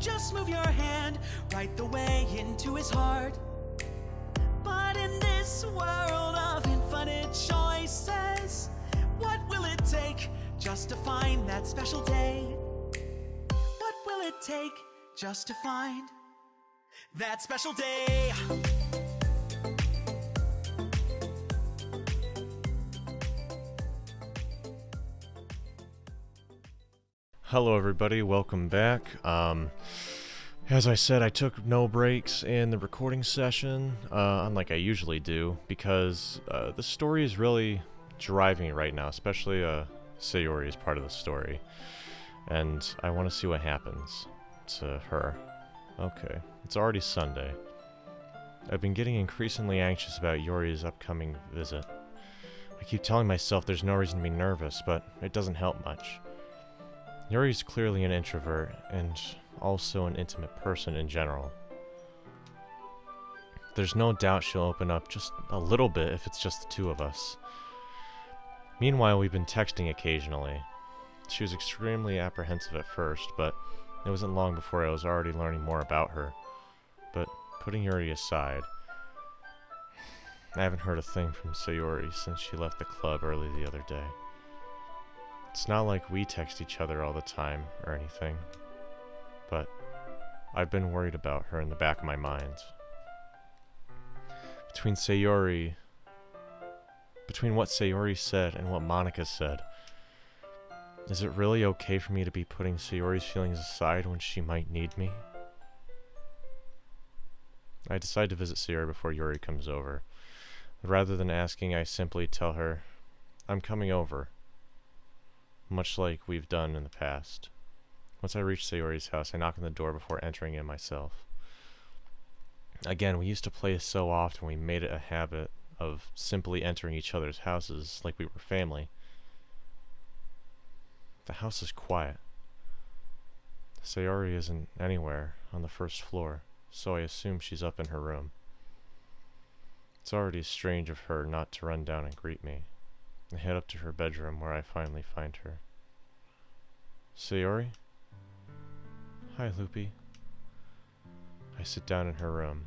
just move your hand right the way into his heart. But in this world of infinite choices, what will it take just to find that special day? What will it take just to find that special day? Hello everybody, welcome back. As I said, I took no breaks in the recording session, unlike I usually do, because the story is really driving me right now, especially Sayuri is part of the story, and I want to see what happens to her. Okay, it's already Sunday. I've been getting increasingly anxious about Yuri's upcoming visit. I keep telling myself there's no reason to be nervous, but it doesn't help much. Yuri's clearly an introvert, and also an intimate person in general. There's no doubt she'll open up just a little bit if it's just the two of us. Meanwhile, we've been texting occasionally. She was extremely apprehensive at first, but it wasn't long before I was already learning more about her. But putting Yuri aside, I haven't heard a thing from Sayuri since she left the club early the other day. It's not like we text each other all the time or anything, but I've been worried about her in the back of my mind. Between what Sayuri said and what Monica said, is it really okay for me to be putting Sayuri's feelings aside when she might need me? I decide to visit Sayuri before Yuri comes over. Rather than asking, I simply tell her, I'm coming over. Much like we've done in the past. Once I reach Sayuri's house, I knock on the door before entering in myself. Again, we used to play so often we made it a habit of simply entering each other's houses like we were family. The house is quiet. Sayuri isn't anywhere on the first floor, so I assume she's up in her room. It's already strange of her not to run down and greet me. I head up to her bedroom where I finally find her. Sayuri? Hi, Loopy. I sit down in her room.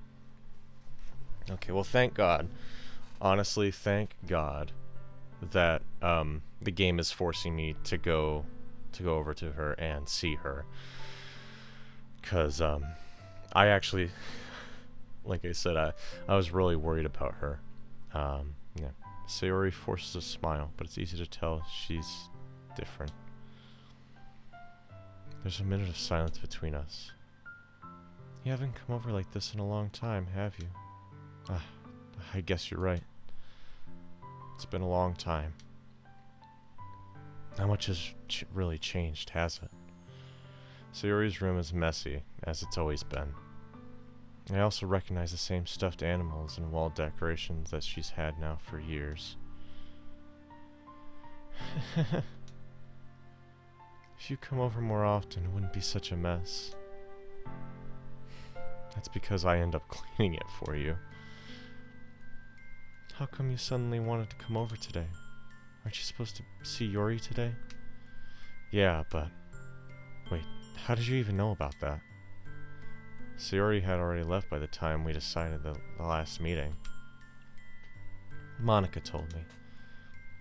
Okay, well, thank God. Honestly, thank God that the game is forcing me to go over to her and see her. 'Cause I actually, like I said, I was really worried about her. Yeah. Sayuri forces a smile, but it's easy to tell she's different. There's a minute of silence between us. You haven't come over like this in a long time, have you? I guess you're right. It's been a long time. Not much has really changed, has it? Sayuri's room is messy, as it's always been. I also recognize the same stuffed animals and wall decorations that she's had now for years. If you come over more often, it wouldn't be such a mess. That's because I end up cleaning it for you. How come you suddenly wanted to come over today? Aren't you supposed to see Yuri today? Yeah, but... Wait, how did you even know about that? Sayuri had already left by the time we decided the last meeting. Monica told me.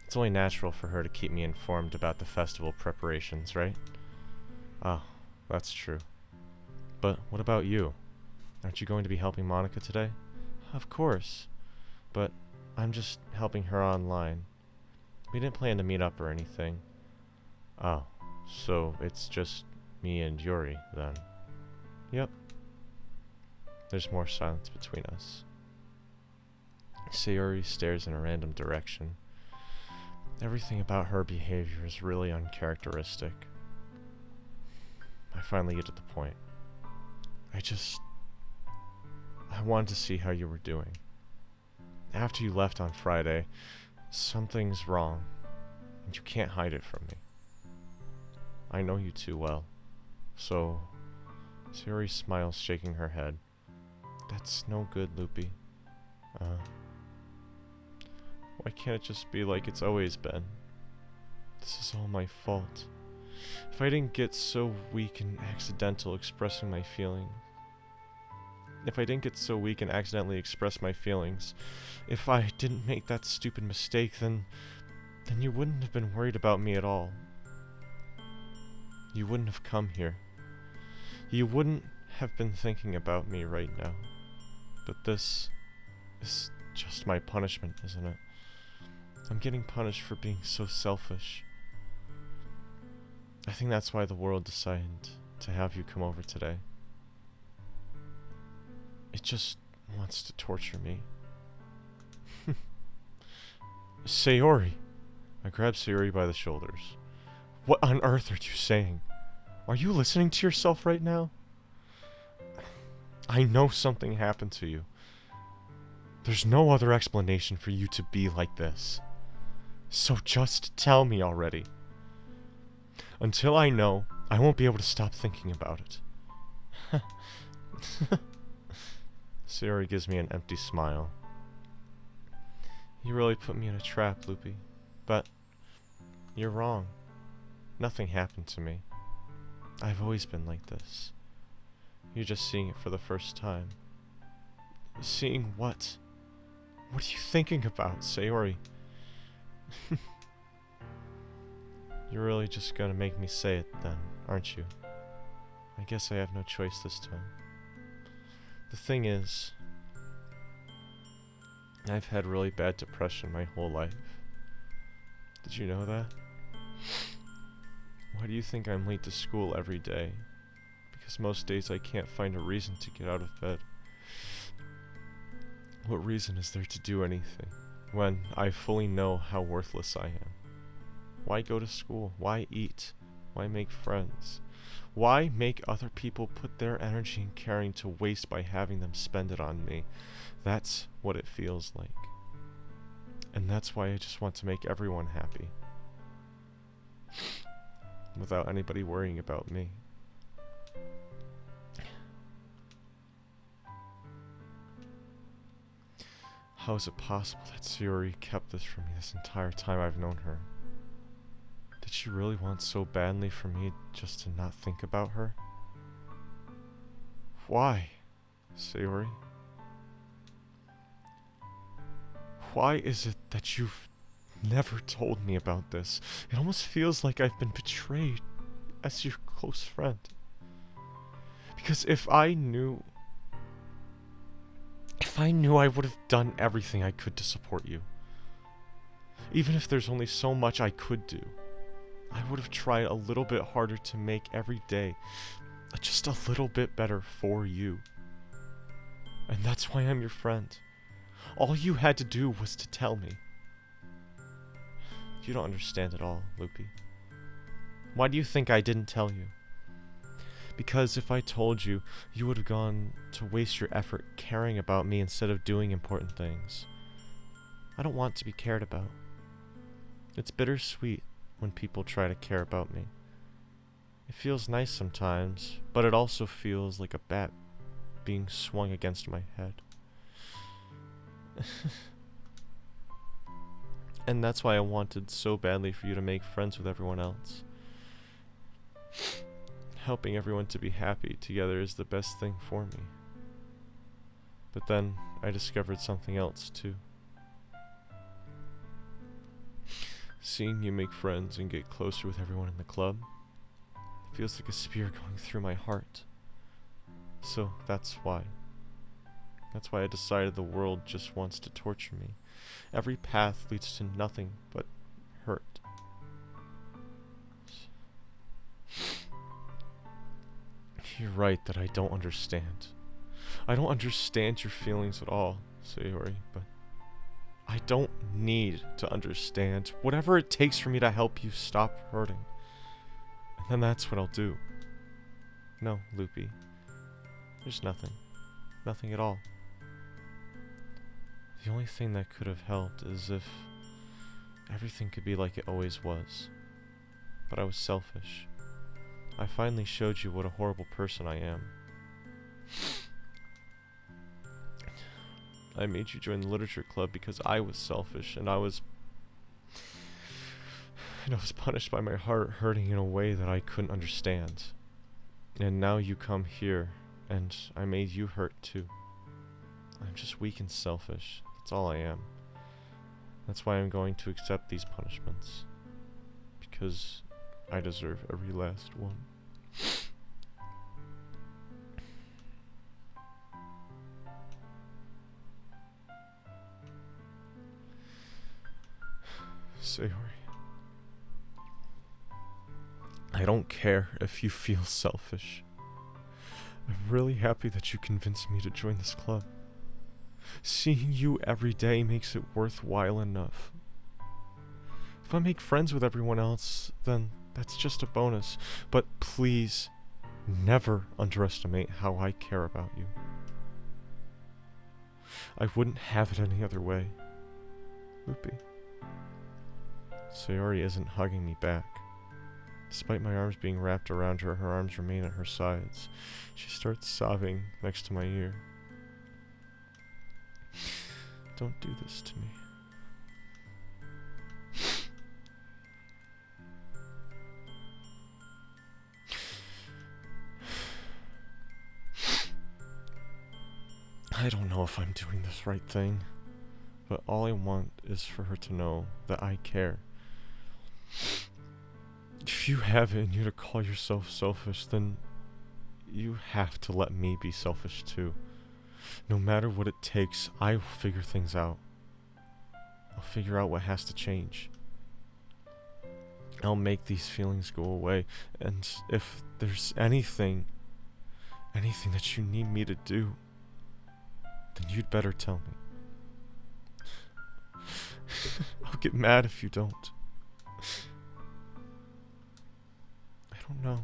It's only natural for her to keep me informed about the festival preparations, right? Oh, that's true. But what about you? Aren't you going to be helping Monica today? Of course. But I'm just helping her online. We didn't plan to meet up or anything. Oh, so it's just me and Yuri, then. Yep. There's more silence between us. Sayuri stares in a random direction. Everything about her behavior is really uncharacteristic. I finally get to the point. I wanted to see how you were doing. After you left on Friday, something's wrong, and you can't hide it from me. I know you too well. So, Sayuri smiles, shaking her head. That's no good, Loopy. Why can't it just be like it's always been? This is all my fault. If I didn't get so weak and accidental expressing my feelings. If I didn't get so weak and accidentally express my feelings. If I didn't make that stupid mistake, then you wouldn't have been worried about me at all. You wouldn't have come here. You wouldn't have been thinking about me right now. But this is just my punishment, isn't it? I'm getting punished for being so selfish. I think that's why the world decided to have you come over today. It just wants to torture me. Sayuri! I grabbed Sayuri by the shoulders. What on earth are you saying? Are you listening to yourself right now? I know something happened to you. There's no other explanation for you to be like this. So just tell me already. Until I know, I won't be able to stop thinking about it. Sayuri gives me an empty smile. You really put me in a trap, Loopy. But you're wrong. Nothing happened to me. I've always been like this. You're just seeing it for the first time. Seeing what? What are you thinking about, Sayuri? You're really just gonna make me say it then, aren't you? I guess I have no choice this time. The thing is, I've had really bad depression my whole life. Did you know that? Why do you think I'm late to school every day? Because most days I can't find a reason to get out of bed. What reason is there to do anything when I fully know how worthless I am? Why go to school? Why eat? Why make friends? Why make other people put their energy and caring to waste by having them spend it on me? That's what it feels like. And that's why I just want to make everyone happy. Without anybody worrying about me. How is it possible that Sayuri kept this from me this entire time I've known her? Did she really want so badly for me just to not think about her? Why, Sayuri? Why is it that you've never told me about this? It almost feels like I've been betrayed as your close friend. Because if I knew I would have done everything I could to support you. Even if there's only so much I could do. I would have tried a little bit harder to make every day just a little bit better for you. And that's why I'm your friend. All you had to do was to tell me. You don't understand at all, Loopy. Why do you think I didn't tell you? Because if I told you, you would have gone to waste your effort caring about me instead of doing important things. I don't want to be cared about. It's bittersweet when people try to care about me. It feels nice sometimes, but it also feels like a bat being swung against my head. And that's why I wanted so badly for you to make friends with everyone else. Helping everyone to be happy together is the best thing for me. But then I discovered something else too. Seeing you make friends and get closer with everyone in the club feels like a spear going through my heart. So that's why. That's why I decided the world just wants to torture me. Every path leads to nothing but hurt. You're right that I don't understand. I don't understand your feelings at all, Sayuri, but I don't need to understand. Whatever it takes for me to help you stop hurting. And then that's what I'll do. No, Loopy. There's nothing. Nothing at all. The only thing that could have helped is if everything could be like it always was. But I was selfish. I finally showed you what a horrible person I am. I made you join the literature club because I was selfish and I was And I was punished by my heart hurting in a way that I couldn't understand. And now you come here, and I made you hurt too. I'm just weak and selfish. That's all I am. That's why I'm going to accept these punishments. Because I deserve every last one. Sayuri, I don't care if you feel selfish. I'm really happy that you convinced me to join this club. Seeing you every day makes it worthwhile enough. If I make friends with everyone else, then that's just a bonus. But please, never underestimate how I care about you. I wouldn't have it any other way. Loopy. Sayuri isn't hugging me back. Despite my arms being wrapped around her, her arms remain at her sides. She starts sobbing next to my ear. Don't do this to me. I don't know if I'm doing this right thing, but all I want is for her to know that I care. If you have it in you to call yourself selfish, then you have to let me be selfish too. No matter what it takes, I will figure things out. I'll figure out what has to change. I'll make these feelings go away, and if there's anything that you need me to do, then you'd better tell me. I'll get mad if you don't. I don't know.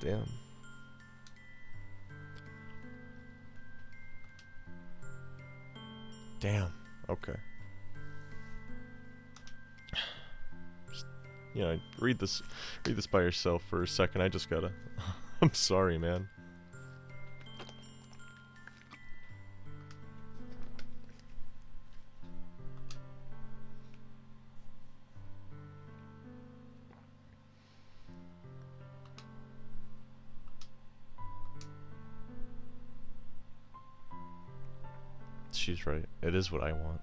Damn. Damn. Okay. Just, read this by yourself for a second. I just gotta. I'm sorry, man. She's right. It is what I want.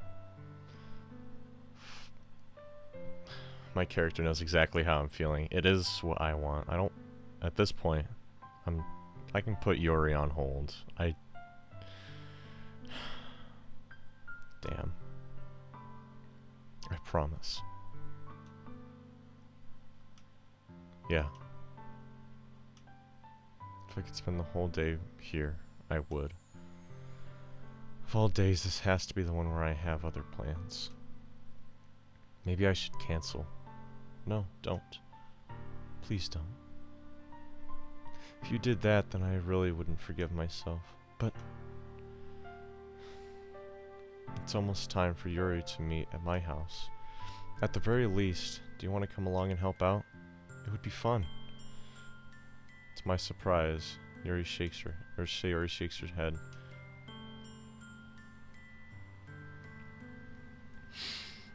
My character knows exactly how I'm feeling. It is what I want. I don't... At this point, I can put Yuri on hold. Damn. I promise. Yeah. If I could spend the whole day here, I would. Of all days, this has to be the one where I have other plans. Maybe I should cancel. No, don't. Please don't. If you did that, then I really wouldn't forgive myself. But it's almost time for Yuri to meet at my house. At the very least, do you want to come along and help out? It would be fun. To my surprise, Sayuri shakes her head.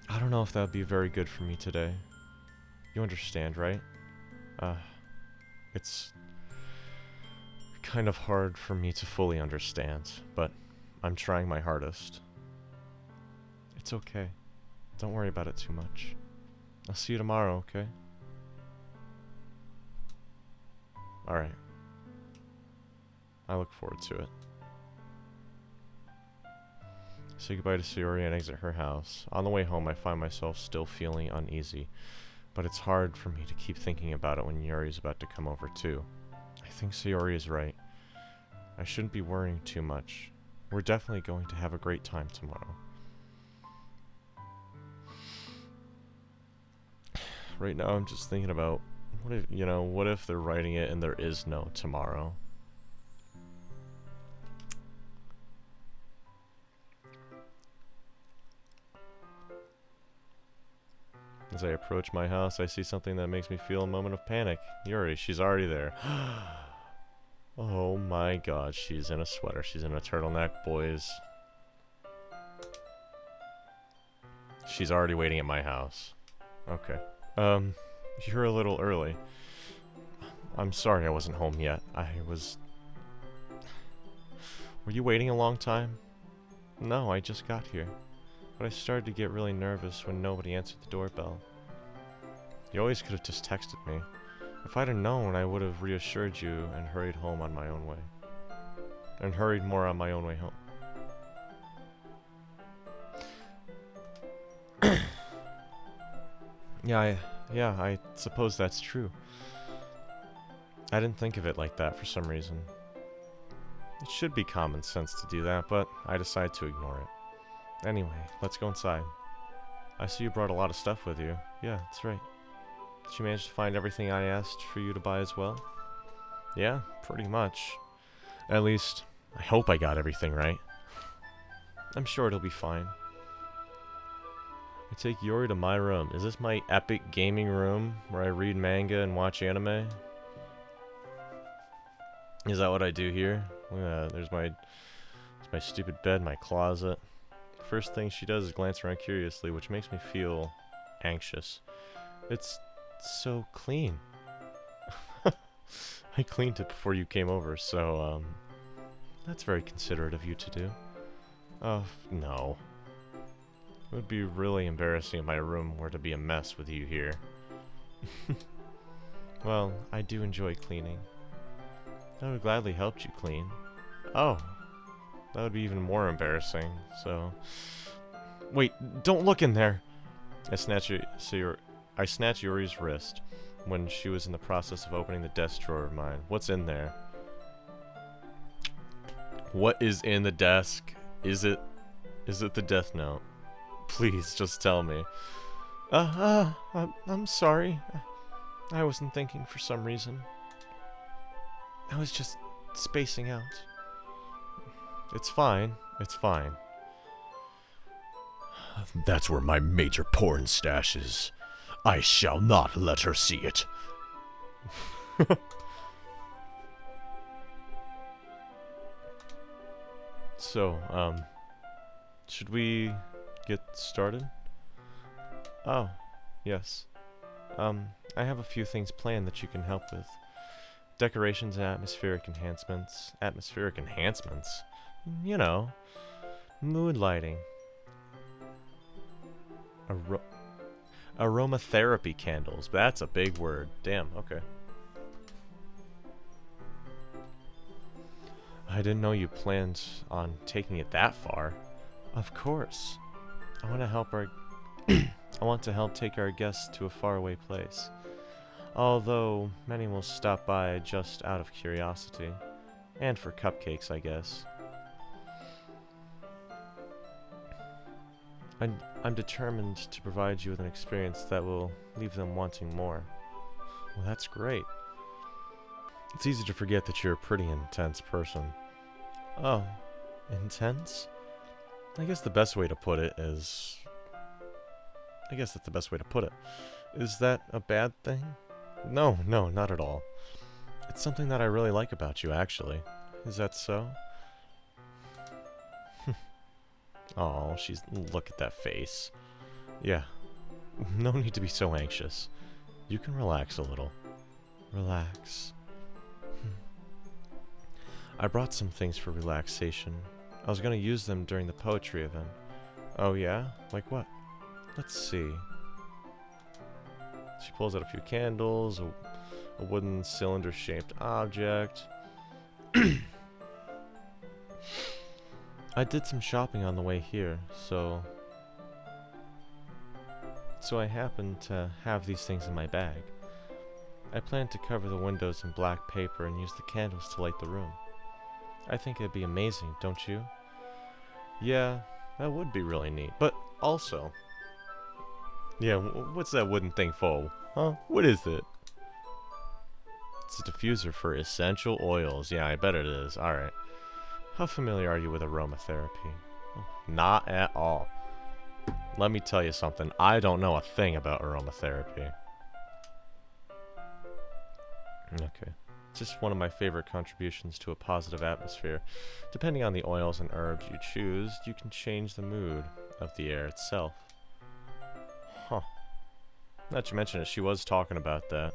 I don't know if that would be very good for me today. You understand, right? It's kind of hard for me to fully understand, but I'm trying my hardest. It's okay. Don't worry about it too much. I'll see you tomorrow, okay? Alright. I look forward to it. Say goodbye to Sayuri and exit her house. On the way home, I find myself still feeling uneasy, but it's hard for me to keep thinking about it when Yuri's about to come over too. I think Sayuri is right. I shouldn't be worrying too much. We're definitely going to have a great time tomorrow. Right now I'm just thinking about, what if they're writing it and there is no tomorrow? As I approach my house, I see something that makes me feel a moment of panic. Yuri, she's already there. Oh my god, she's in a sweater. She's in a turtleneck, boys. She's already waiting at my house. Okay. You're a little early. I'm sorry I wasn't home yet. Were you waiting a long time? No, I just got here. But I started to get really nervous when nobody answered the doorbell. You always could have just texted me. If I'd have known, I would have reassured you and hurried home on my own way. And hurried more on my own way home. Yeah, I suppose that's true. I didn't think of it like that for some reason. It should be common sense to do that, but I decided to ignore it. Anyway, let's go inside. I see you brought a lot of stuff with you. Yeah, that's right. Did you manage to find everything I asked for you to buy as well? Yeah, pretty much. At least, I hope I got everything right. I'm sure it'll be fine. I take Yuri to my room. Is this my epic gaming room where I read manga and watch anime? Is that what I do here? Look at that. There's my stupid bed, my closet. First thing she does is glance around curiously, which makes me feel anxious. It's so clean. I cleaned it before you came over, so, that's very considerate of you to do. Oh, no. It would be really embarrassing if my room were to be a mess with you here. Well, I do enjoy cleaning. I would gladly help you clean. Oh, that would be even more embarrassing, so... Wait, don't look in there! I snatch Yuri's wrist when she was in the process of opening the desk drawer of mine. What's in there? What is in the desk? Is it the Death Note? Please, just tell me. I'm sorry. I wasn't thinking for some reason. I was just spacing out. It's fine. It's fine. That's where my major porn stash is. I shall not let her see it. So, should we get started? Oh, yes. I have a few things planned that you can help with. Decorations and atmospheric enhancements. Atmospheric enhancements? You know, mood lighting. Aromatherapy candles. That's a big word. Damn, okay. I didn't know you planned on taking it that far. Of course. I want to help I want to help take our guests to a faraway place. Although many will stop by just out of curiosity. And for cupcakes, I guess. I'm determined to provide you with an experience that will leave them wanting more. Well, that's great. It's easy to forget that you're a pretty intense person. Oh, intense? I guess the best way to put it is... I guess that's the best way to put it. Is that a bad thing? No, not at all. It's something that I really like about you, actually. Is that so? Oh, look at that face. Yeah. No need to be so anxious. You can relax a little. Relax. I brought some things for relaxation. I was gonna use them during the poetry event. Oh yeah? Like what? Let's see. She pulls out a few candles, a wooden cylinder-shaped object. I did some shopping on the way here, so I happened to have these things in my bag. I plan to cover the windows in black paper and use the candles to light the room. I think it'd be amazing, don't you? Yeah, that would be really neat. But also, Yeah, what's that wooden thing for? Huh? What is it? It's a diffuser for essential oils. Yeah, I bet it is. Alright. How familiar are you with aromatherapy? Not at all. Let me tell you something. I don't know a thing about aromatherapy. Okay. Just one of my favorite contributions to a positive atmosphere. Depending on the oils and herbs you choose, you can change the mood of the air itself. Huh. Not to mention it, she was talking about that.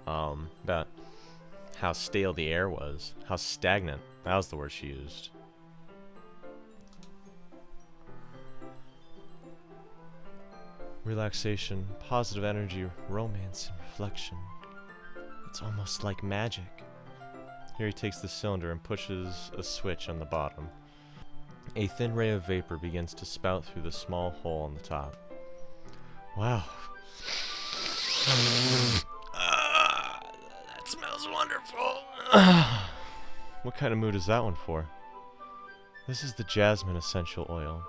About how stale the air was. How stagnant. That was the word she used. Relaxation, positive energy, romance, and reflection. It's almost like magic. Here he takes the cylinder and pushes a switch on the bottom. A thin ray of vapor begins to spout through the small hole on the top. Wow. That smells wonderful. What kind of mood is that one for? This is the jasmine essential oil.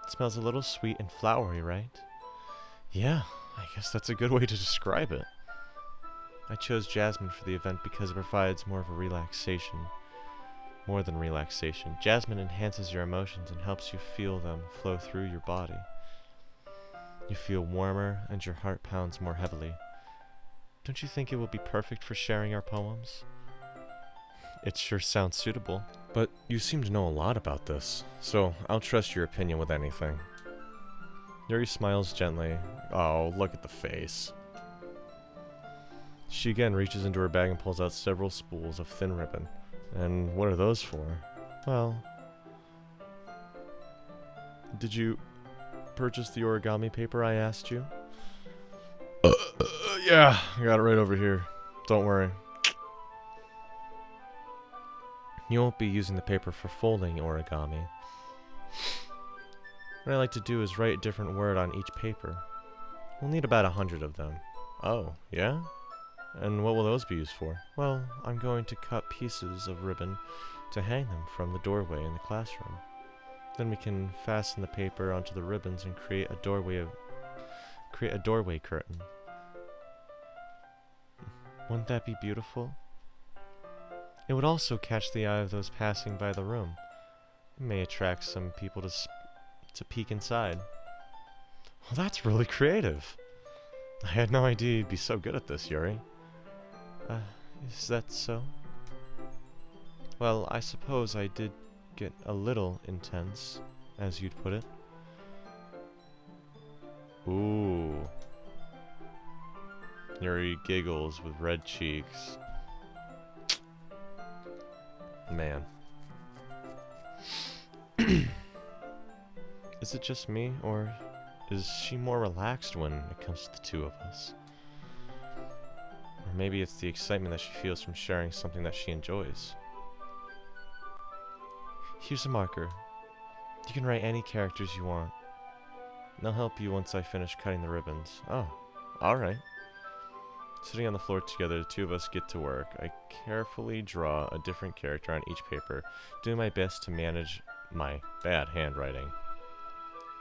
It smells a little sweet and flowery, right? Yeah, I guess that's a good way to describe it. I chose jasmine for the event because it provides more of a relaxation. More than relaxation. Jasmine enhances your emotions and helps you feel them flow through your body. You feel warmer and your heart pounds more heavily. Don't you think it will be perfect for sharing our poems? It sure sounds suitable. But you seem to know a lot about this, so I'll trust your opinion with anything. Yuri smiles gently. Oh, look at the face. She again reaches into her bag and pulls out several spools of thin ribbon. And what are those for? Well... Did you purchase the origami paper I asked you? Yeah, I got it right over here. Don't worry. You won't be using the paper for folding origami. What I like to do is write a different word on each paper. We'll need about 100 of them. Oh, yeah? And what will those be used for? Well, I'm going to cut pieces of ribbon to hang them from the doorway in the classroom. Then we can fasten the paper onto the ribbons and create a doorway curtain. Wouldn't that be beautiful? It would also catch the eye of those passing by the room. It may attract some people to peek inside. Well, that's really creative. I had no idea you'd be so good at this, Yuri. Is that so? Well, I suppose I did get a little intense, as you'd put it. Ooh. Yuri giggles with red cheeks. Man. Is it just me, or is she more relaxed when it comes to the two of us? Or maybe it's the excitement that she feels from sharing something that she enjoys. Here's a marker. You can write any characters you want. And I'll help you once I finish cutting the ribbons. Oh, alright. Sitting on the floor together, the two of us get to work. I carefully draw a different character on each paper, doing my best to manage my bad handwriting.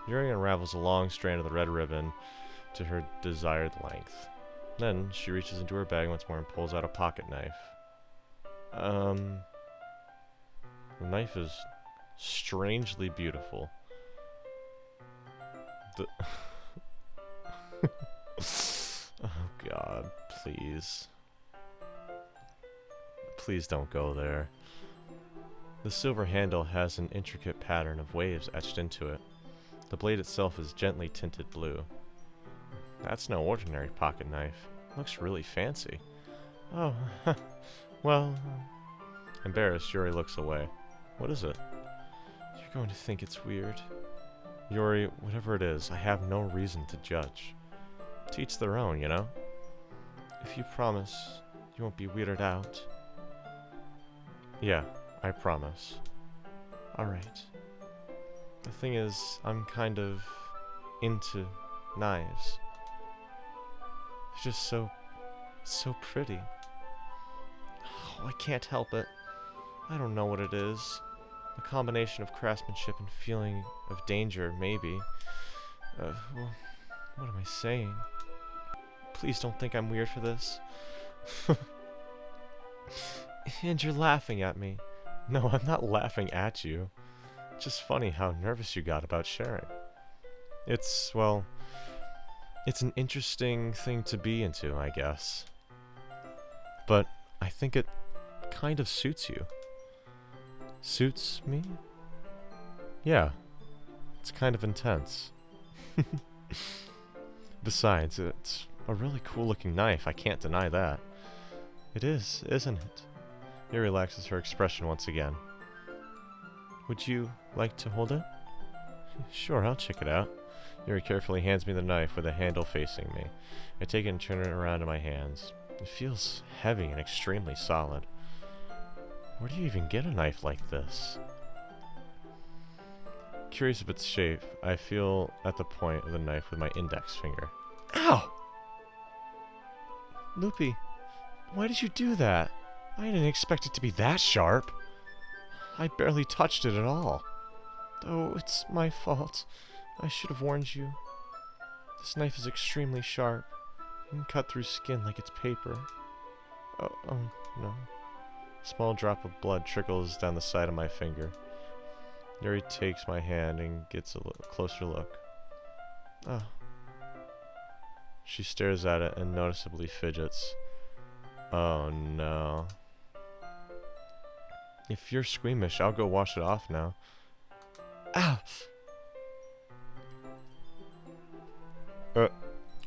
Yuri unravels a long strand of the red ribbon to her desired length. Then she reaches into her bag once more and pulls out a pocket knife. The knife is strangely beautiful. Oh god, please. Please don't go there. The silver handle has an intricate pattern of waves etched into it. The blade itself is gently tinted blue. That's no ordinary pocket knife. Looks really fancy. Oh, well... Embarrassed, Yuri looks away. What is it? You're going to think it's weird. Yuri, whatever it is, I have no reason to judge. To each their own, you know? If you promise, you won't be weirded out. Yeah, I promise. Alright. The thing is, I'm kind of into knives. They're just so pretty. Oh, I can't help it. I don't know what it is. A combination of craftsmanship and feeling of danger, maybe. What am I saying? Please don't think I'm weird for this. And you're laughing at me. No, I'm not laughing at you. Just funny how nervous you got about sharing. It's, well, it's an interesting thing to be into, I guess. But I think it kind of suits you. Suits me? Yeah. It's kind of intense. Besides, it's a really cool looking knife, I can't deny that. It is, isn't it? It relaxes her expression once again. Would you like to hold it? Sure, I'll check it out. Yuri carefully hands me the knife with the handle facing me. I take it and turn it around in my hands. It feels heavy and extremely solid. Where do you even get a knife like this? Curious of its shape, I feel at the point of the knife with my index finger. Ow! Loopy, why did you do that? I didn't expect it to be that sharp. I barely touched it at all. Oh, it's my fault. I should have warned you. This knife is extremely sharp. It can cut through skin like it's paper. Oh no. A small drop of blood trickles down the side of my finger. Yuri takes my hand and gets a closer look. Oh. She stares at it and noticeably fidgets. Oh no. If you're squeamish, I'll go wash it off now. Ow!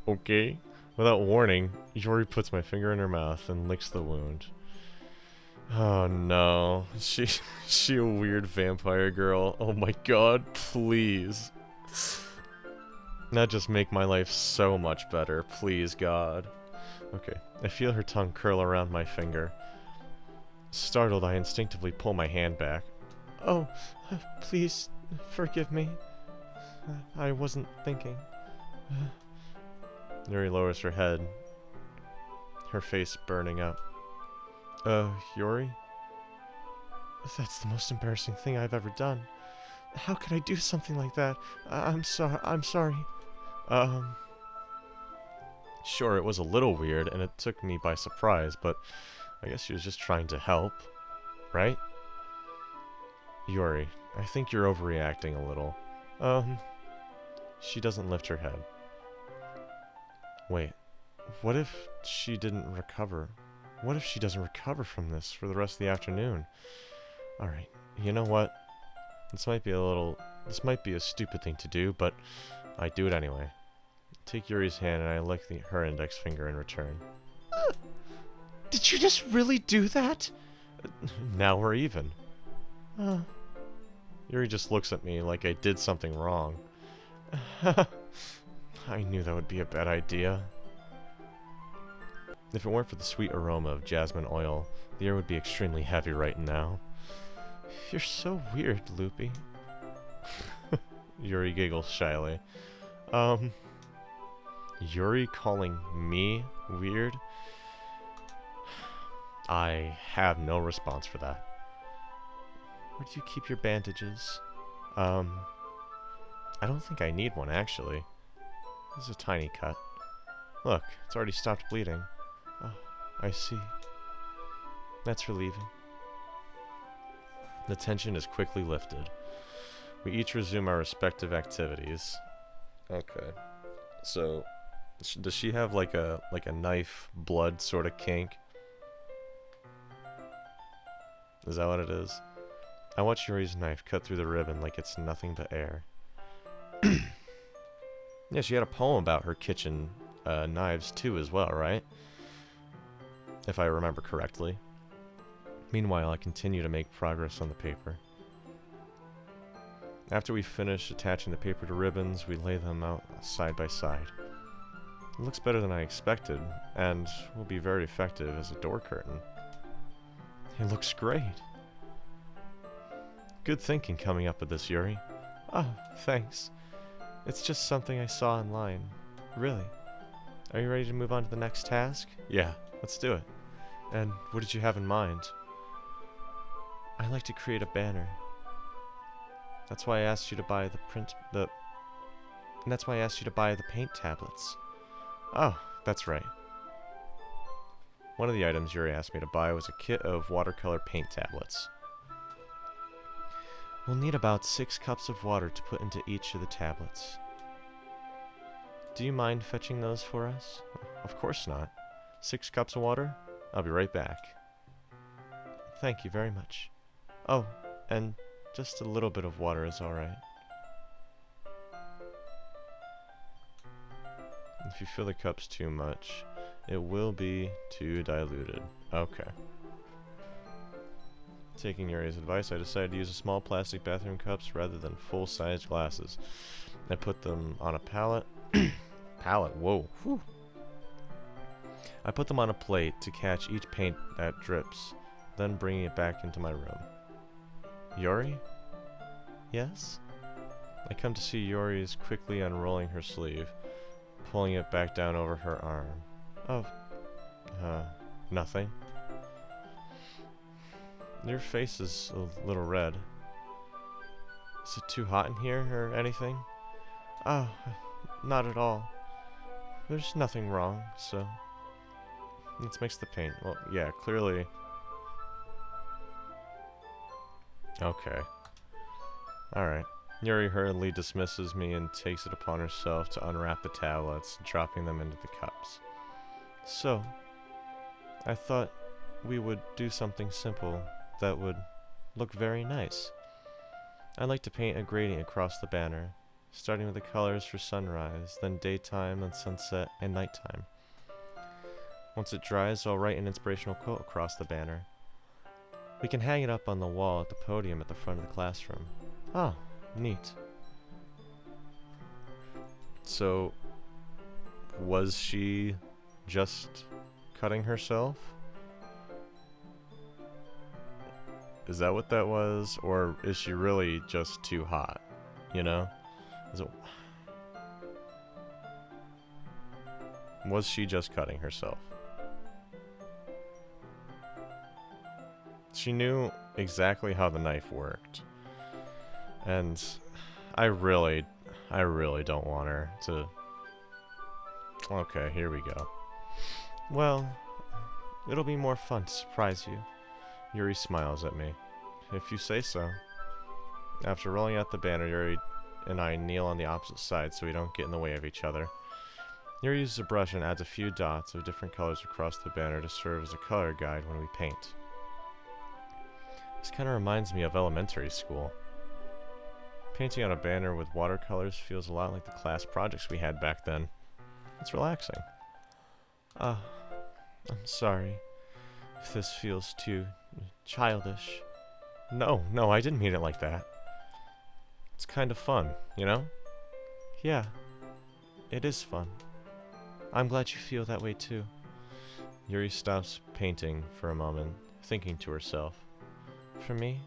Okay. Without warning, Yuri puts my finger in her mouth and licks the wound. Oh no. She a weird vampire girl. Oh my god, please. That just make my life so much better. Please, God. Okay. I feel her tongue curl around my finger. Startled, I instinctively pull my hand back. Oh, please, forgive me. I wasn't thinking. Yuri lowers her head, her face burning up. Yuri? That's the most embarrassing thing I've ever done. How could I do something like that? I'm sorry. Sure, it was a little weird, and it took me by surprise, but I guess she was just trying to help, right? Yuri, I think you're overreacting a little. She doesn't lift her head. Wait, what if she didn't recover? What if she doesn't recover from this for the rest of the afternoon? Alright, you know what? This might be a stupid thing to do, but I do it anyway. I take Yuri's hand and I lick her index finger in return. Did you just really do that? Now we're even. Yuri just looks at me like I did something wrong. I knew that would be a bad idea. If it weren't for the sweet aroma of jasmine oil, the air would be extremely heavy right now. You're so weird, Loopy. Yuri giggles shyly. Yuri calling me weird? I have no response for that. Where do you keep your bandages? I don't think I need one, actually. This is a tiny cut. Look, it's already stopped bleeding. Oh, I see. That's relieving. The tension is quickly lifted. We each resume our respective activities. Okay. So, does she have like a knife blood sort of kink? Is that what it is? I watch Yuri's knife cut through the ribbon like it's nothing but air. Yeah, she had a poem about her kitchen knives too as well, right? If I remember correctly. Meanwhile, I continue to make progress on the paper. After we finish attaching the paper to ribbons, we lay them out side by side. It looks better than I expected, and will be very effective as a door curtain. It looks great. Good thinking coming up with this, Yuri. Oh, thanks. It's just something I saw online. Really. Are you ready to move on to the next task? Yeah, let's do it. And what did you have in mind? I'd like to create a banner. That's why I asked you to buy the And that's why I asked you to buy the paint tablets. Oh, that's right. One of the items Yuri asked me to buy was a kit of watercolor paint tablets. We'll need about 6 cups of water to put into each of the tablets. Do you mind fetching those for us? Of course not. 6 cups of water? I'll be right back. Thank you very much. Oh, and just a little bit of water is alright. If you fill the cups too much, it will be too diluted. Okay. Taking Yuri's advice, I decided to use a small plastic bathroom cups rather than full-sized glasses. I put them on a pallet. Pallet, whoa. Whew. I put them on a plate to catch each paint that drips, then bringing it back into my room. Yuri? Yes? I come to see Yuri is quickly unrolling her sleeve, pulling it back down over her arm. Oh, nothing. Your face is a little red. Is it too hot in here or anything? Oh, not at all. There's nothing wrong, so... Let's mix the paint. Well, yeah, clearly... Okay. Alright. Yuri hurriedly dismisses me and takes it upon herself to unwrap the tablets, dropping them into the cups. So, I thought we would do something simple that would look very nice. I'd like to paint a gradient across the banner, starting with the colors for sunrise, then daytime, then sunset, and nighttime. Once it dries, I'll write an inspirational quote across the banner. We can hang it up on the wall at the podium at the front of the classroom. Oh, neat. So, was she just cutting herself? Is that what that was? Or is she really just too hot? You know? Was she just cutting herself? She knew exactly how the knife worked. And I really don't want her to... Okay, here we go. Well, it'll be more fun to surprise you. Yuri smiles at me. If you say so. After rolling out the banner, Yuri and I kneel on the opposite side so we don't get in the way of each other. Yuri uses a brush and adds a few dots of different colors across the banner to serve as a color guide when we paint. This kind of reminds me of elementary school. Painting on a banner with watercolors feels a lot like the class projects we had back then. It's relaxing. I'm sorry if this feels too childish. No, I didn't mean it like that. It's kind of fun, you know? Yeah, it is fun. I'm glad you feel that way too. Yuri stops painting for a moment, thinking to herself. For me,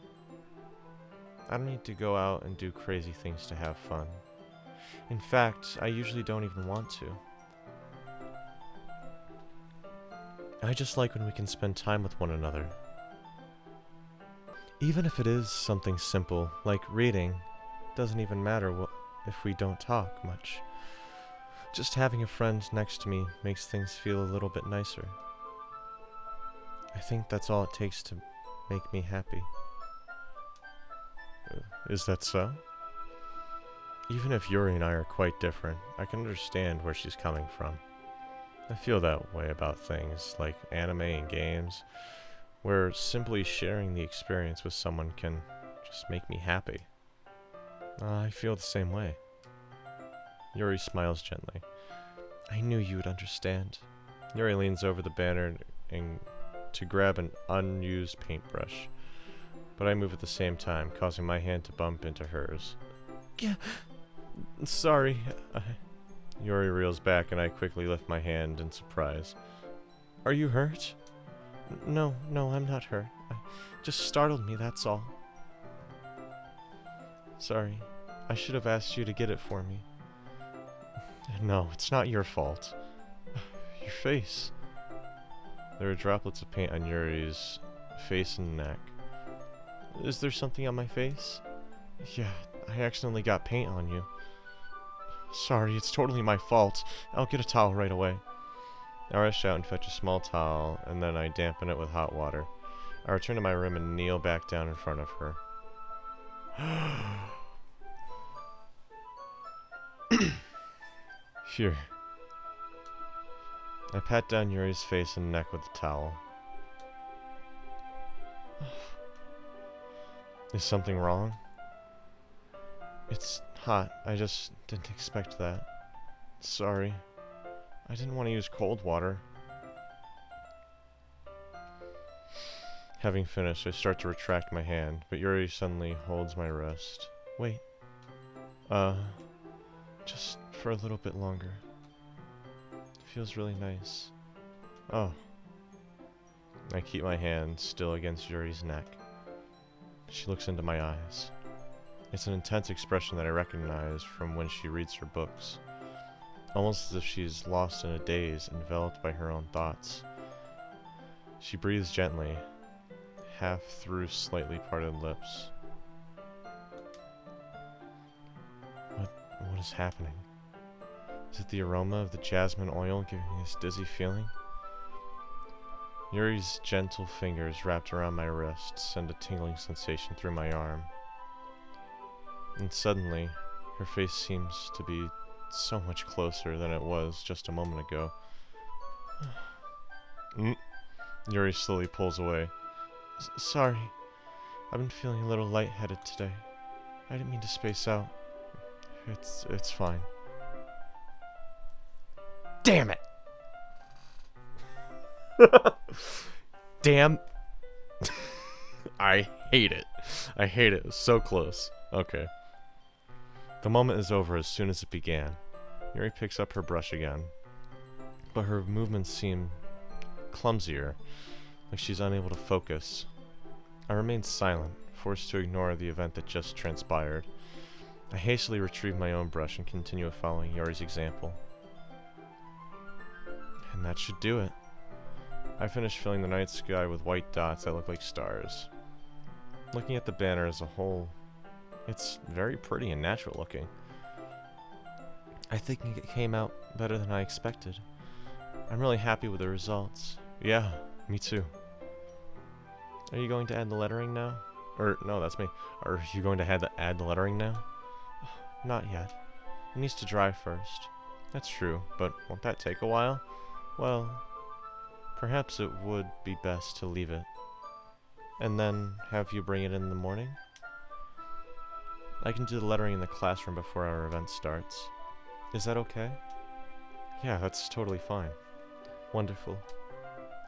I don't need to go out and do crazy things to have fun. In fact, I usually don't even want to. I just like when we can spend time with one another. Even if it is something simple, like reading, doesn't even matter if we don't talk much. Just having a friend next to me makes things feel a little bit nicer. I think that's all it takes to make me happy. Is that so? Even if Yuri and I are quite different, I can understand where she's coming from. I feel that way about things like anime and games, where simply sharing the experience with someone can just make me happy. I feel the same way. Yuri smiles gently. I knew you would understand. Yuri leans over the banner and to grab an unused paintbrush, but I move at the same time, causing my hand to bump into hers. Yeah, sorry. Yuri reels back and I quickly lift my hand in surprise. Are you hurt? No, I'm not hurt. Just startled me, that's all. Sorry, I should have asked you to get it for me. No, it's not your fault. Your face. There are droplets of paint on Yuri's face and neck. Is there something on my face? Yeah, I accidentally got paint on you. Sorry, it's totally my fault. I'll get a towel right away. I rush out and fetch a small towel, and then I dampen it with hot water. I return to my room and kneel back down in front of her. Here. I pat down Yuri's face and neck with the towel. Is something wrong? It's hot. I just didn't expect that. Sorry. I didn't want to use cold water. Having finished, I start to retract my hand, but Yuri suddenly holds my wrist. Wait. Just for a little bit longer. It feels really nice. Oh. I keep my hand still against Yuri's neck. She looks into my eyes. It's an intense expression that I recognize from when she reads her books. Almost as if she's lost in a daze, enveloped by her own thoughts. She breathes gently, half through slightly parted lips. What is happening? Is it the aroma of the jasmine oil giving me this dizzy feeling? Yuri's gentle fingers wrapped around my wrist send a tingling sensation through my arm. And suddenly, her face seems to be so much closer than it was just a moment ago. Yuri slowly pulls away. Sorry. I've been feeling a little lightheaded today. I didn't mean to space out. It's fine. Damn it! Damn. I hate it. I hate it. It was so close. Okay. The moment is over as soon as it began. Yuri picks up her brush again, but her movements seem clumsier, like she's unable to focus. I remain silent, forced to ignore the event that just transpired. I hastily retrieve my own brush and continue following Yuri's example. And that should do it. I finished filling the night sky with white dots that look like stars. Looking at the banner as a whole, it's very pretty and natural looking. I think it came out better than I expected. I'm really happy with the results. Yeah, me too. Are you going to add the lettering now? Or, no, that's me. Are you going to add the lettering now? Not yet. It needs to dry first. That's true, but won't that take a while? Well, perhaps it would be best to leave it. And then have you bring it in the morning? I can do the lettering in the classroom before our event starts. Is that okay? Yeah, that's totally fine. Wonderful.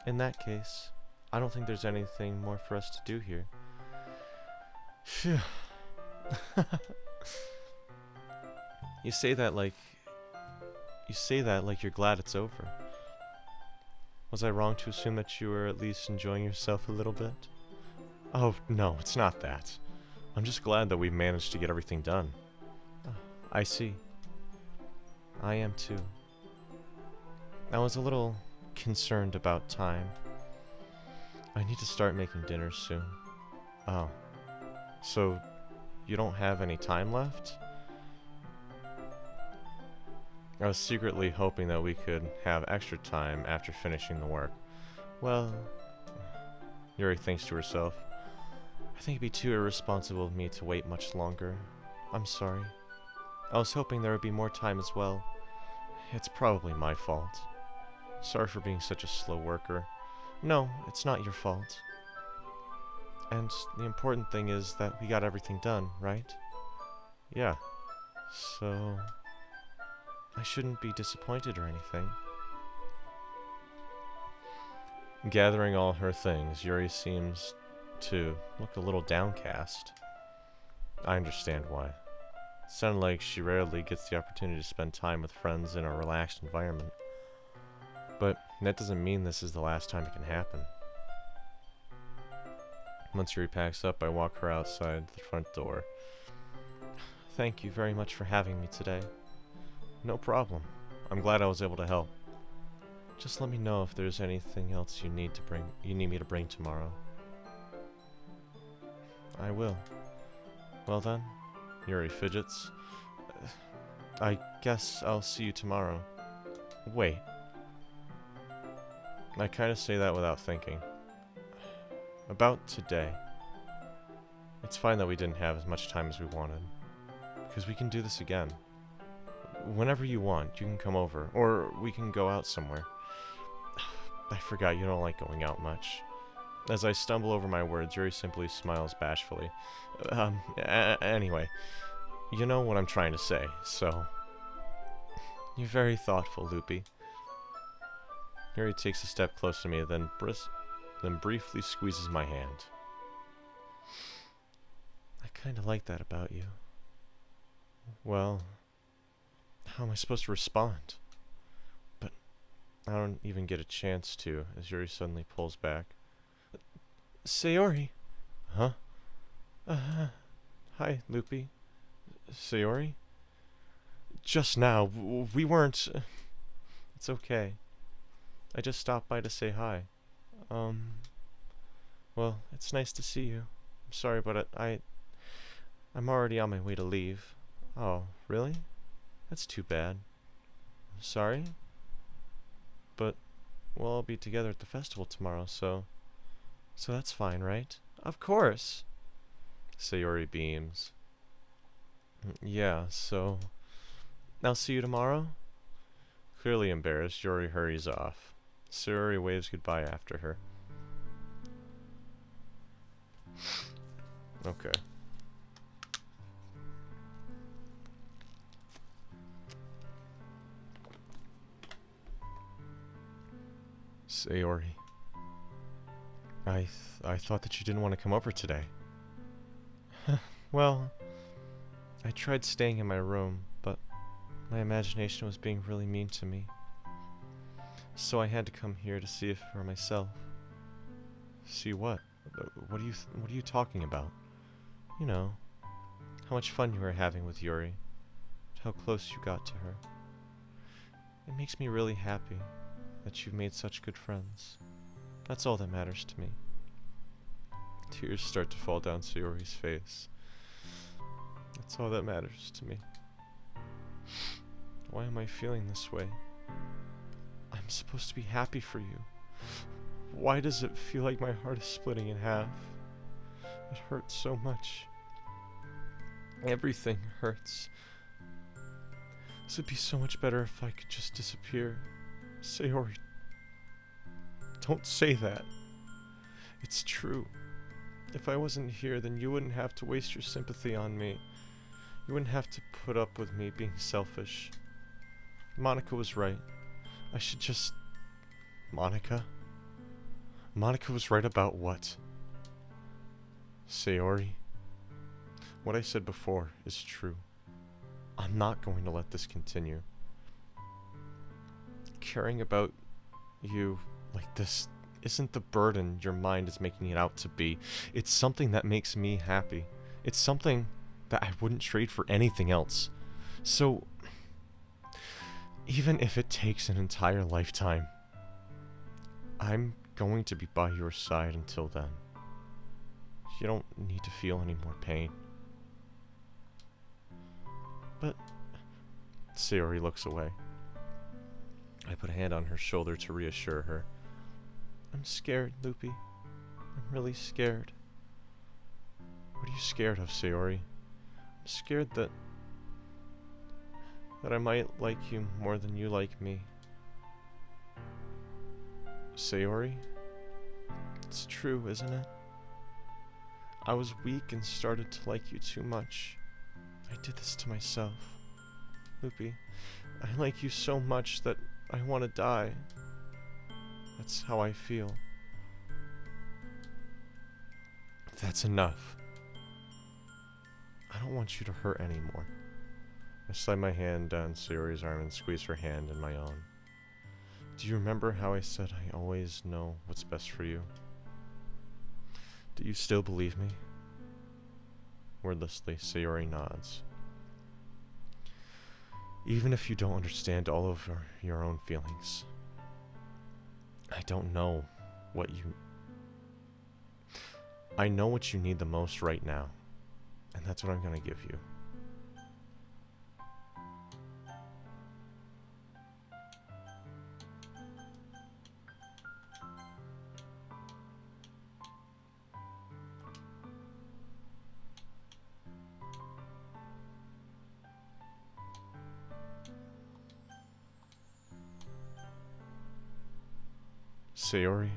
In that case, I don't think there's anything more for us to do here. Phew. You say that like you're glad it's over. Was I wrong to assume that you were at least enjoying yourself a little bit? Oh, no, it's not that. I'm just glad that we managed to get everything done. I see. I am too. I was a little concerned about time. I need to start making dinner soon. Oh. So, you don't have any time left? I was secretly hoping that we could have extra time after finishing the work. Well, Yuri thinks to herself, I think it'd be too irresponsible of me to wait much longer. I'm sorry. I was hoping there would be more time as well. It's probably my fault. Sorry for being such a slow worker. No, it's not your fault. And the important thing is that we got everything done, right? Yeah. So I shouldn't be disappointed or anything. Gathering all her things, Yuri seems to look a little downcast. I understand why. It sounded like she rarely gets the opportunity to spend time with friends in a relaxed environment. But that doesn't mean this is the last time it can happen. Once Yuri packs up, I walk her outside the front door. Thank you very much for having me today. No problem. I'm glad I was able to help. Just let me know if there's anything else you need me to bring tomorrow. I will. Well then, Yuri fidgets. I guess I'll see you tomorrow. Wait. I kind of say that without thinking. About today. It's fine that we didn't have as much time as we wanted. Because we can do this again. Whenever you want, you can come over. Or we can go out somewhere. I forgot you don't like going out much. As I stumble over my words, Yuri simply smiles bashfully. Anyway. You know what I'm trying to say, so... You're very thoughtful, Loopy. Yuri takes a step closer to me, then briefly squeezes my hand. I kinda like that about you. Well, how am I supposed to respond? But I don't even get a chance to, as Yuri suddenly pulls back. Sayuri! Huh? Hi, Loopy. Sayuri? Just now, we weren't... It's okay. I just stopped by to say hi. Well, it's nice to see you. I'm sorry, but I'm already on my way to leave. Oh, really? That's too bad. Sorry? But we'll all be together at the festival tomorrow, so that's fine, right? Of course! Sayuri beams. Yeah, so... I'll see you tomorrow? Clearly embarrassed, Yuri hurries off. Sayuri waves goodbye after her. Okay. Sayuri. I thought that you didn't want to come over today. Well, I tried staying in my room, but my imagination was being really mean to me. So I had to come here to see it for myself. See what? What are you talking about? You know, how much fun you were having with Yuri. How close you got to her. It makes me really happy that you've made such good friends. That's all that matters to me. Tears start to fall down Sayuri's face. That's all that matters to me. Why am I feeling this way? I'm supposed to be happy for you. Why does it feel like my heart is splitting in half? It hurts so much. Everything hurts. This would be so much better if I could just disappear. Sayuri, don't say that. It's true. If I wasn't here, then you wouldn't have to waste your sympathy on me. You wouldn't have to put up with me being selfish. Monica was right. I should just... Monica? Monica was right about what? Sayuri? What I said before is true. I'm not going to let this continue. Caring about you like this isn't the burden your mind is making it out to be. It's something that makes me happy. It's something that I wouldn't trade for anything else. So, even if it takes an entire lifetime, I'm going to be by your side until then. You don't need to feel any more pain. But Sayuri looks away. I put a hand on her shoulder to reassure her. I'm scared, Loopy. I'm really scared. What are you scared of, Sayuri? I'm scared that I might like you more than you like me. Sayuri? It's true, isn't it? I was weak and started to like you too much. I did this to myself. Loopy, I like you so much that I want to die. That's how I feel. That's enough. I don't want you to hurt anymore. I slide my hand down Sayuri's arm and squeeze her hand in my own. Do you remember how I said I always know what's best for you? Do you still believe me? Wordlessly, Sayuri nods. Even if you don't understand all of your own feelings, I don't know what you... I know what you need the most right now, and that's what I'm gonna give you. Sayuri?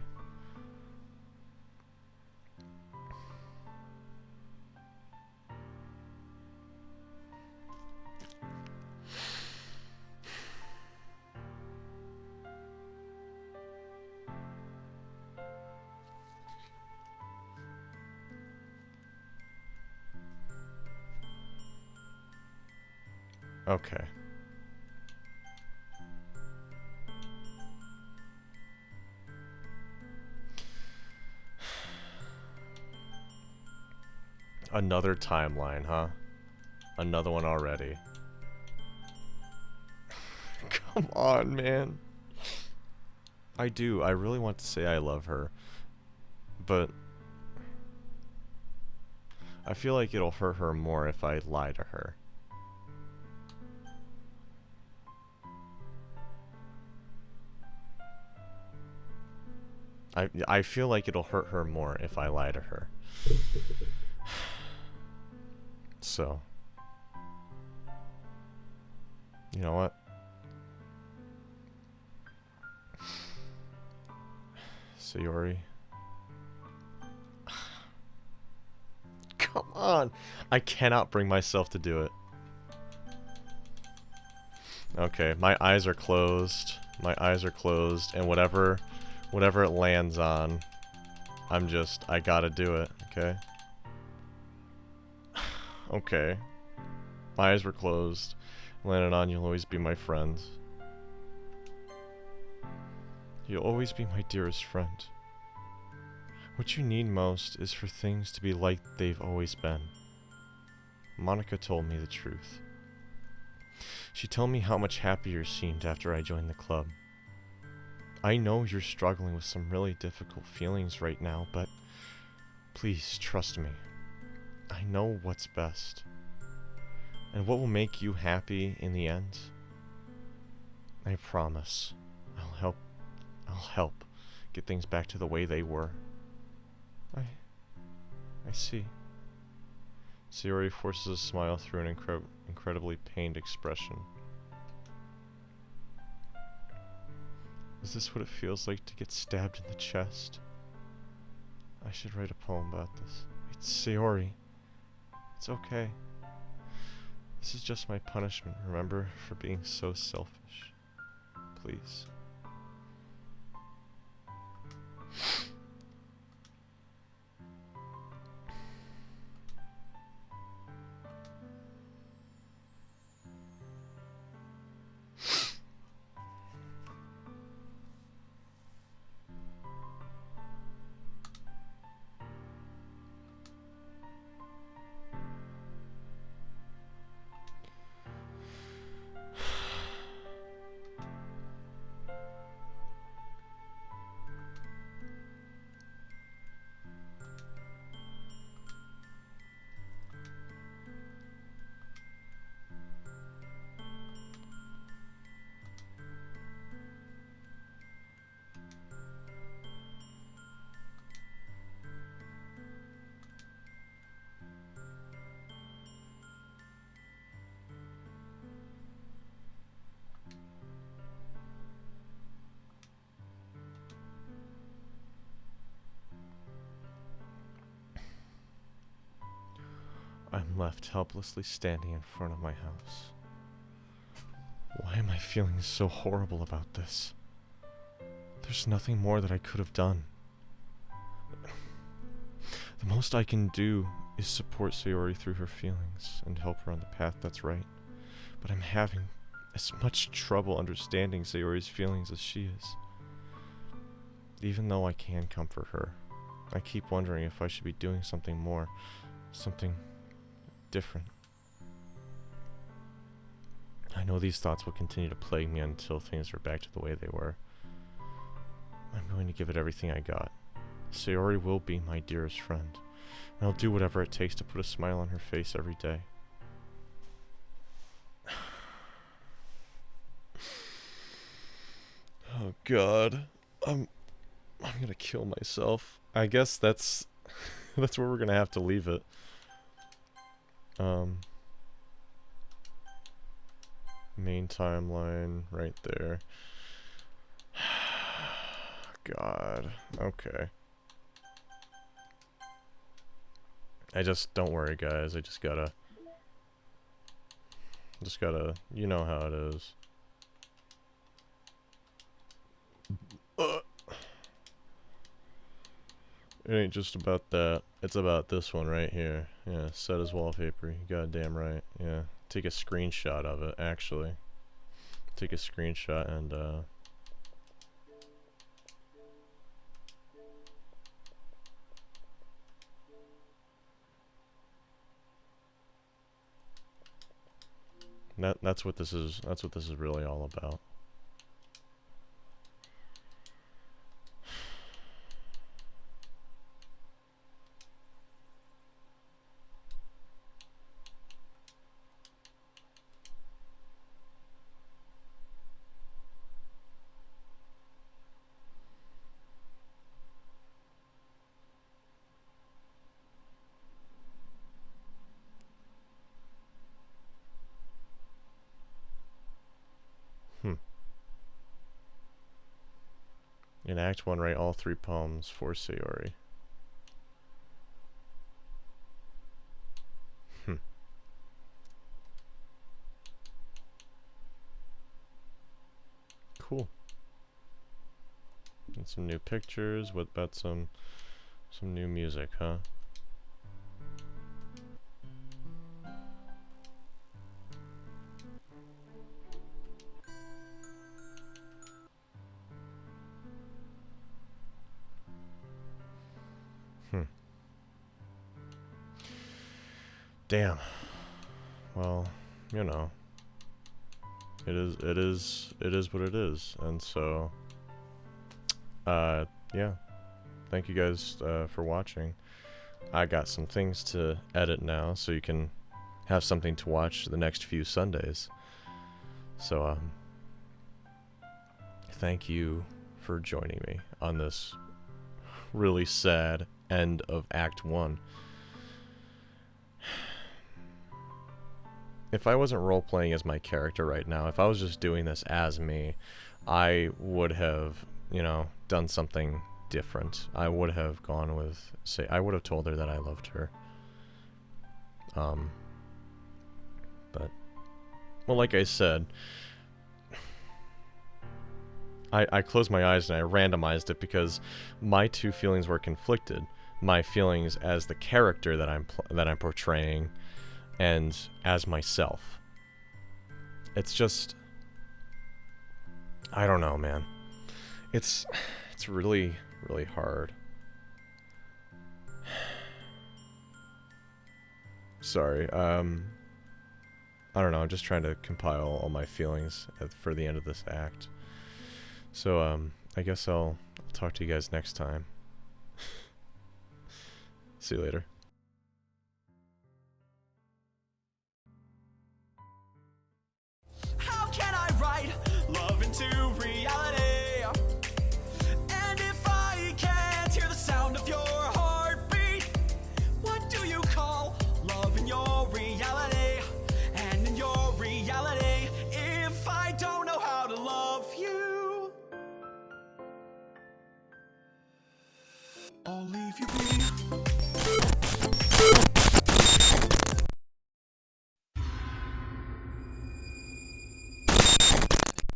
Okay. Another timeline, huh? Another one already. Come on, man. I do. I really want to say I love her. But I feel like it'll hurt her more if I lie to her. I feel like it'll hurt her more if I lie to her. So, you know what? Sayuri. Come on! I cannot bring myself to do it. Okay, my eyes are closed. My eyes are closed, and whatever it lands on, I gotta do it, okay? Okay. My eyes were closed. Landed on, you'll always be my friend. You'll always be my dearest friend. What you need most is for things to be like they've always been. Monica told me the truth. She told me how much happier you seemed after I joined the club. I know you're struggling with some really difficult feelings right now, but please trust me. I know what's best. And what will make you happy in the end? I promise. I'll help get things back to the way they were. I see. Sayuri forces a smile through an incredibly pained expression. Is this what it feels like to get stabbed in the chest? I should write a poem about this. It's Sayuri. It's okay. This is just my punishment, remember, for being so selfish. Please. I'm left helplessly standing in front of my house. Why am I feeling so horrible about this? There's nothing more that I could have done. The most I can do is support Sayuri through her feelings and help her on the path that's right. But I'm having as much trouble understanding Sayuri's feelings as she is. Even though I can comfort her, I keep wondering if I should be doing something more, something different. I know these thoughts will continue to plague me until things are back to the way they were. I'm going to give it everything I got. Sayuri will be my dearest friend, and I'll do whatever it takes to put a smile on her face every day. Oh God, I'm gonna kill myself. I guess that's that's where we're gonna have to leave it. Main timeline right there. God. Okay. Don't worry, guys. I just gotta, you know how it is. It ain't just about that. It's about this one right here. Yeah, set as wallpaper. You goddamn right. Yeah. Take a screenshot of it, actually. Take a screenshot and, that's what this is really all about. In Act 1, write all 3 poems for Sayuri. Cool. And some new pictures. What about some new music, huh? Damn. Well, you know. It is what it is. And so yeah. Thank you guys for watching. I got some things to edit now so you can have something to watch the next few Sundays. So thank you for joining me on this really sad end of Act 1. If I wasn't role-playing as my character right now, if I was just doing this as me, I would have, you know, done something different. I would have gone with, say, I would have told her that I loved her. But, well, like I said, I closed my eyes and I randomized it because my two feelings were conflicted. My feelings as the character that I'm portraying, and as myself. It's just, I don't know, man. It's really, really hard. Sorry, I don't know, I'm just trying to compile all my feelings for the end of this act. So, I guess I'll talk to you guys next time. See you later.